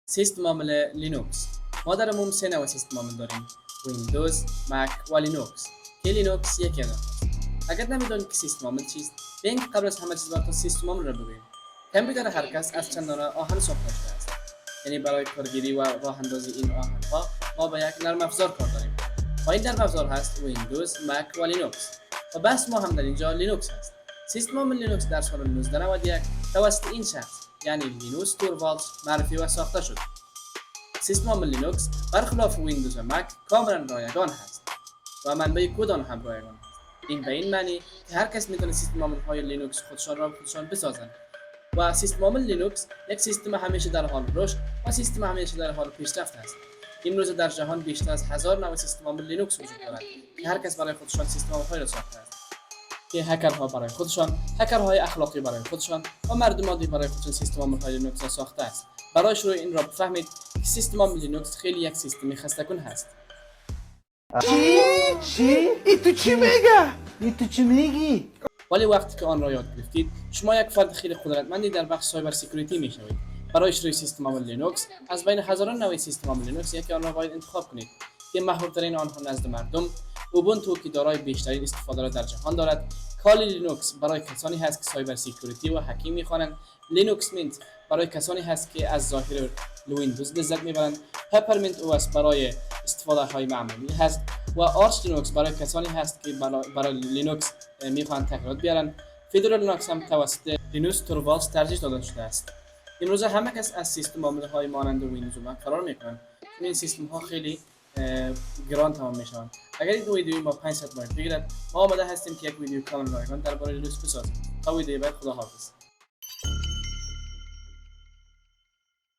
سیستم عامل لینوکس. ما در عموم سه نوع سیستم عامل داریم: ویندوز، مک و لینوکس که لینوکس یکی از آنهاست. اگر نمیدانید که سیستم عامل چیست، بیاین که قبل از همه چیز براتون سیستم عامل را بگوییم. کامپیوتر هر کس از چند دانه آهن ساخته شده است. یعنی برای کارگیری و راه اندازی این آهن‌ها ما با یک نرم افزار کار داریم و این نرم افزار هست ویندوز، مک و لینوکس. و بس ما هم در اینجا لینوکس هست. سیستم عامل لینوکس در سال 1991 توسط این شخص یعنی لینوس تورواالدز معرفی و ساخته شد. سیستم عامل لینوکس برخلاف ویندوز و مک کاملا رایگان هست و منبع کد آن هم رایگان است. این به این معنی که هر کس میتونه سیستم عامل های لینوکس خودشان بسازند و سیستم عامل لینوکس یک سیستم همیشه در حال رشد و سیستم همیشه در حال پیشرفت است. امروز در جهان بیشتر از 1000 نوع سیستم عامل لینوکس وجود دارد که هر کس برای خودشان سیستم عامل را ساخته است. که هکرها برای خودشان، هکرهای اخلاقی برای خودشان و مردم عادی برای خودشان سیستم عامل های لینوکس را ساخته است. برای شروع این را بفهمید که سیستم عامل لینوکس خیلی یک سیستم خسته‌کن هست. چی؟ ای تو چی میگه؟ ای تو چی میگی؟ ولی وقتی که آن را یاد گرفتید، شما یک فرد خیلی قدرتمندی در بخش سایبر سکیوریتی میشوید. برای شروع سیستم عامل لینوکس، از بین هزاران نوع سیستم عامل لینوکس یکی آن را باید انتخاب کنید که محبوب‌ترین آنها نزد مردم اوبونتو که دارای بیشترین استفاده را در جهان دارد، کالی لینوکس برای کسانی هست که سایبر سکیوریتی و هکینگ می‌خوانند، لینوکس مینت برای کسانی هست که از ظاهر ویندوز لذت می‌برند، پپرمنت او اس برای استفاده های معمولی هست و آرچ لینوکس برای کسانی هست که برای لینوکس می‌خوانند تغییرات بیارن. فدرال لینوکس هم توسط لینوس تورواالدز ترجیح داده شده است. امروز همه کس از سیستم عامل‌های مانند ویندوز و مک فرار می‌کنند. این سیستم‌ها خیلی گران تمام می‌شوند. اگر این ویدیو ما 500 لایک بگیرد، ما آماده هستیم که یک ویدیو کامل رایگان درباره لینوکس بسازیم. تا ویدیو بعد، خداحافظ.